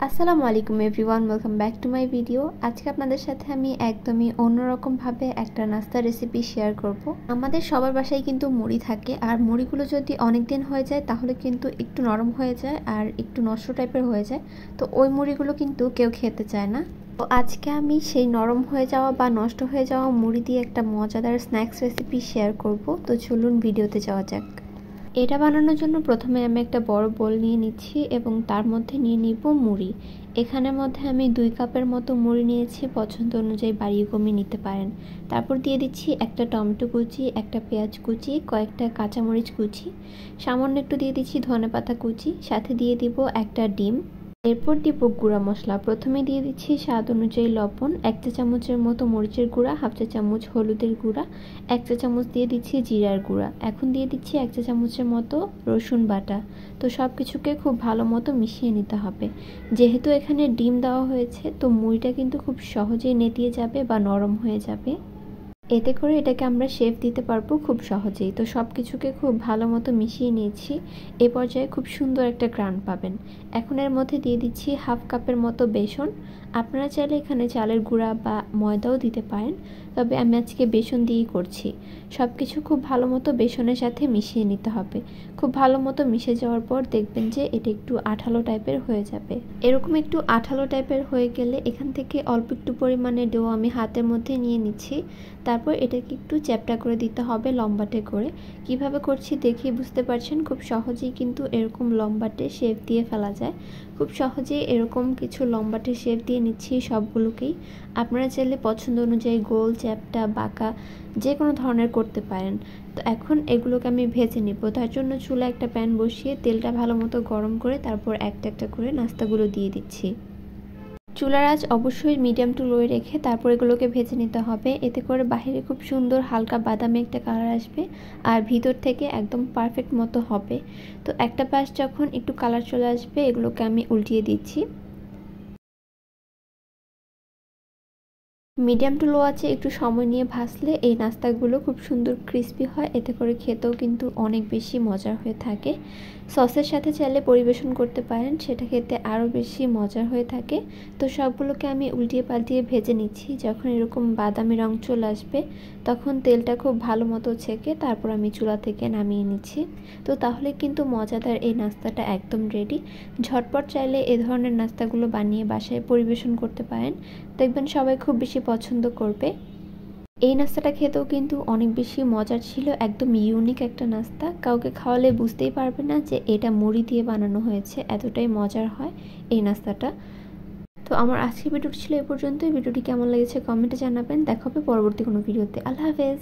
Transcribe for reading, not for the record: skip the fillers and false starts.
আসসালামু আলাইকুম everyone, welcome back to my video. আজকে আপনাদের সাথে আমি একদমই অন্যরকমভাবে একটা নাস্তার রেসিপি শেয়ার করব। আমাদের সবার বাসায় কিন্তু মুড়ি থাকে, আর মুড়িগুলো যদি অনেক দিন হয়ে যায় তাহলে কিন্তু একটু নরম হয়ে যায় আর একটু নষ্ট টাইপের হয়ে যায়। তো ওই মুড়িগুলো কিন্তু কেউ খেতে চায় না। তো আজকে আমি সেই নরম হয়ে যাওয়া বা নষ্ট হয়ে যাওয়া মুড়ি দিয়ে একটা মজাদার স্ন্যাক্স রেসিপি শেয়ার করব। তো চলুন ভিডিওতে যাওয়া যাক। এটা বানানোর জন্য প্রথমে আমি একটা বড় বোল নিয়ে নিচ্ছি এবং তার মধ্যে নিয়ে নিব মুড়ি। এখানের মধ্যে আমি 2 কাপের মতো মুড়ি নিয়েছি, পছন্দ অনুযায়ী বাড়িয়ে কমিয়ে নিতে পারেন। তারপর দিয়ে দিচ্ছি একটা টমেটো কুচি, একটা পেঁয়াজ কুচি, কয়েকটা কাঁচামরিচ কুচি, সামান্য একটু দিয়ে দিচ্ছি ধনেপাতা কুচি, সাথে দিয়ে দিব একটা ডিম। এরপর দিব গুঁড়া মশলা। প্রথমে দিয়ে দিচ্ছি স্বাদ অনুযায়ী লবণ, 1 চা চামচের মতো মরিচের গুঁড়া, 1/2 চা চামচ হলুদের গুঁড়া, 1 চা চামচ দিয়ে দিচ্ছি জিরার গুঁড়া। এখন দিয়ে দিচ্ছি 1 চা চামচের মতো রসুন বাটা। তো সব কিছুকে খুব ভালো মতো মিশিয়ে নিতে হবে। যেহেতু এখানে ডিম দেওয়া হয়েছে, তো মুড়িটা কিন্তু খুব সহজেই নেতিয়ে যাবে বা নরম হয়ে যাবে। এতে করে এটাকে আমরা শেপ দিতে পারবো খুব সহজেই। তো সব কিছুকে খুব ভালো মতো মিশিয়ে নিয়েছি। এ পর্যায়ে খুব সুন্দর একটা গ্রান পাবেন। এখন এর মধ্যে দিয়ে দিচ্ছি 1/2 কাপের মতো বেসন। আপনারা চাইলে এখানে চালের গুঁড়া বা ময়দাও দিতে পারেন, তবে আমি আজকে বেসন দিয়েই করছি। সব কিছু খুব ভালো মতো বেসনের সাথে মিশিয়ে নিতে হবে। খুব ভালো মতো মিশে যাওয়ার পর দেখবেন যে এটা একটু আঠালো টাইপের হয়ে যাবে। এরকম একটু আঠালো টাইপের হয়ে গেলে এখান থেকে অল্প একটু পরিমাণে ডো আমি হাতের মধ্যে নিয়ে নিচ্ছি। তারপর এটাকে একটু চ্যাপ্টা করে দিতে হবে লম্বাটে করে। কিভাবে করছি দেখেই বুঝতে পারছেন, খুব সহজেই কিন্তু এরকম লম্বাটে শেপ দিয়ে ফেলা যায়। খুব সহজেই এরকম কিছু লম্বাটে শেপ দিয়ে নিচ্ছি সবগুলোকেই। আপনারা চাইলে পছন্দ অনুযায়ী গোল, চ্যাপ্টা, বাঁকা যে কোনো ধরনের করতে পারেন। তো এখন এগুলোকে আমি ভেজে নিব। তার জন্য চুলায় একটা প্যান বসিয়ে তেলটা ভালো মতো গরম করে তারপর একটা একটা করে নাস্তাগুলো দিয়ে দিচ্ছি। চুলার আঁচ অবশ্যই মিডিয়াম টু লোয়ে রেখে তারপর এগুলোকে ভেজে নিতে হবে। এতে করে বাহিরে খুব সুন্দর হালকা বাদামি একটা কালার আসবে আর ভিতর থেকে একদম পারফেক্ট মতো হবে। তো একটা পাশ যখন একটু কালার চলে আসবে, এগুলোকে আমি উল্টিয়ে দিচ্ছি। মিডিয়াম টু লো আছে একটু সময় নিয়ে ভাজলে এই নাস্তাগুলো খুব সুন্দর ক্রিস্পি হয়। এতে করে খেতেও কিন্তু অনেক বেশি মজার হয়ে থাকে। সসের সাথে চাইলে পরিবেশন করতে পারেন, সেটা খেতে আরও বেশি মজার হয়ে থাকে। তো সবগুলোকে আমি উল্টিয়ে পাল্টিয়ে ভেজে নিচ্ছি। যখন এরকম বাদামি রং চলে আসবে তখন তেলটা খুব ভালো মতো ছেঁকে তারপর আমি চুলা থেকে নামিয়ে নিচ্ছি। তো তাহলে কিন্তু মজাদার এই নাস্তাটা একদম রেডি। ঝটপট চাইলে এ ধরনের নাস্তাগুলো বানিয়ে বাসায় পরিবেশন করতে পারেন, দেখবেন সবাই খুব বেশি পছন্দ করবে। এই নাস্তাটা খেতেও কিন্তু অনেক বেশি মজার ছিল, একদম ইউনিক একটা নাস্তা। কাউকে খাওয়ালে বুঝতেই পারবে না যে এটা মুড়ি দিয়ে বানানো হয়েছে, এতটাই মজার হয় এই নাস্তাটা। তো আমার আজকের ভিডিওটি ছিল এই পর্যন্তই। ভিডিওটি কেমন লেগেছে কমেন্টে জানাবেন। দেখা হবে পরবর্তী কোনো ভিডিওতে। আল্লাহ হাফেজ।